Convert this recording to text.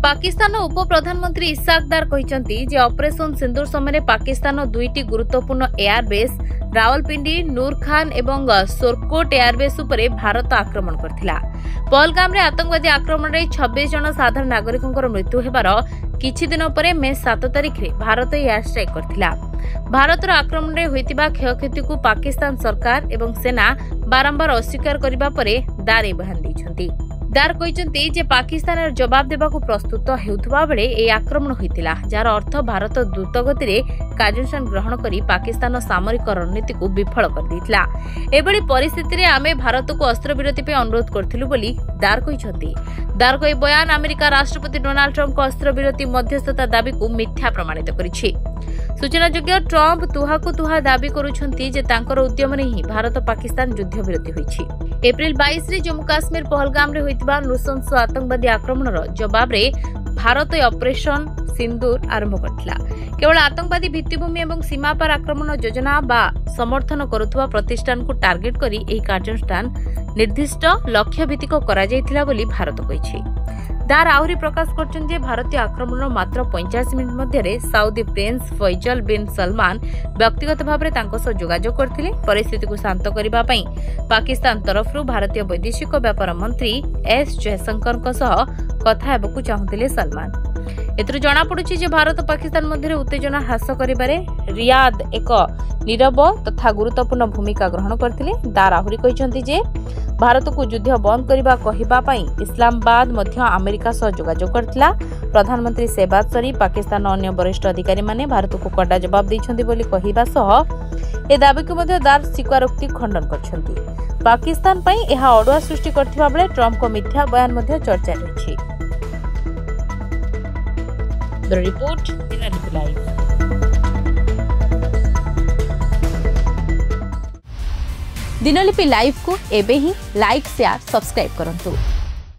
पाकिस्तान उप प्रधानमंत्री इसाक दार कहते जे ऑपरेशन सिंदूर समय पाकिस्तान दुईटी गुरुत्वपूर्ण एयरबेस रावलपिंडी नूर खान एवं सोरकोट एयरबेस उपरे भारत आक्रमण करथिला। पहलगाम रे आतंकवादी आक्रमण रे 26 जन साधारण नागरिकों मृत्यु हेबार किछि दिन परे मे 7 तारिख रे भारत एयर स्ट्राइक करथिला। भारतर आक्रमण रे होइतिबा क्षयक्षति को पाकिस्तान सरकार एवं सेना बारंबार अस्वीकार करिबा परे दार बयान दैछन्ती। दार कहते जे पाकिस्तान जवाब देवाक प्रस्तुत हेउथबा बेले ए आक्रमण होइतिला, जार अर्थ भारत द्रुतगति रे कार्यानुष्ठान ग्रहण करी पाकिस्तान सामरिक रणनीति को विफल कर दैतिला। एबेली परिस्थिति रे आमे भारत को अस्त्रविरति पे अनुरोध करथिलु बोली दार कहते। दार को बयान अमेरिका राष्ट्रपति डोनाल्ड ट्रम्प को अस्त्रविरति मध्यस्थता दाबी को मिथ्या प्रमाणित करिछि। सूचनायोग्य ट्रम्प तुहाकु तुहा दाबी करुछन्ती जे तांकर उद्यम रे ही भारत पाकिस्तान युद्ध विरति होइछि। एप्रिल 22 रे जम्मू काश्मीर पहलगाम रे होइतिबा नृशंस आतंकवादी आक्रमणर जवाब रे भारत ऑपरेशन सिंदूर आरंभ करथिला। केवल आतंकवादी भित्तिभूमि एवं सीमा पार आक्रमण योजना बा समर्थन करुथुवा प्रतिष्ठान को टार्गेट करी एही कार्यानुष्ठान निर्दिष्ट लक्ष्य भित्तिक करा जायथिला बोली भारत कहिछि। दार आहुरी प्रकाश करछन जे भारतीय आक्रमण मात्र 85 मिनिट मध्य साउदी प्रिंस फैजल बिन सलमान व्यक्तिगत भाव में जोगाजोग करथिले। परिस्थिति को शांत करबा पई पाकिस्तान तरफ भारतीय वैदेशिक व्यापार मंत्री एस जयशंकर कथा हेबाकू चाहुथिले सलमान। एथुरु जणा पडुछि जे भारत पाकिस्तान मध्य उत्तेजना ह्रास करिबारे रियाद एक नीरव तथा गुरुत्वपूर्ण भूमिका ग्रहण करथिले। दार आहुरी कहिसंती जे भारत को युद्ध बंद करबा कहिबा पई इस्लामाबाद मध्य अमेरिका सह जोगाजोग करथिला। प्रधानमंत्री शहबाज शरीफ पाकिस्तान अन्य वरिष्ठ अधिकारी माने भारत को कड़ा जवाब दैछन्ती बोली कहिबा सह ए दाबी को मध्य दार स्वीकारोक्ति खंडन करछन्ती। पाकिस्तान पई एहा अडुआ सृष्टि करथिबा बेले ट्रम्प को मिथ्या बयान मध्य चर्चा रहिछि। The report Dinalipi live. Dinalipi live को एबे ही लाइक शेयर सब्सक्राइब करंतु।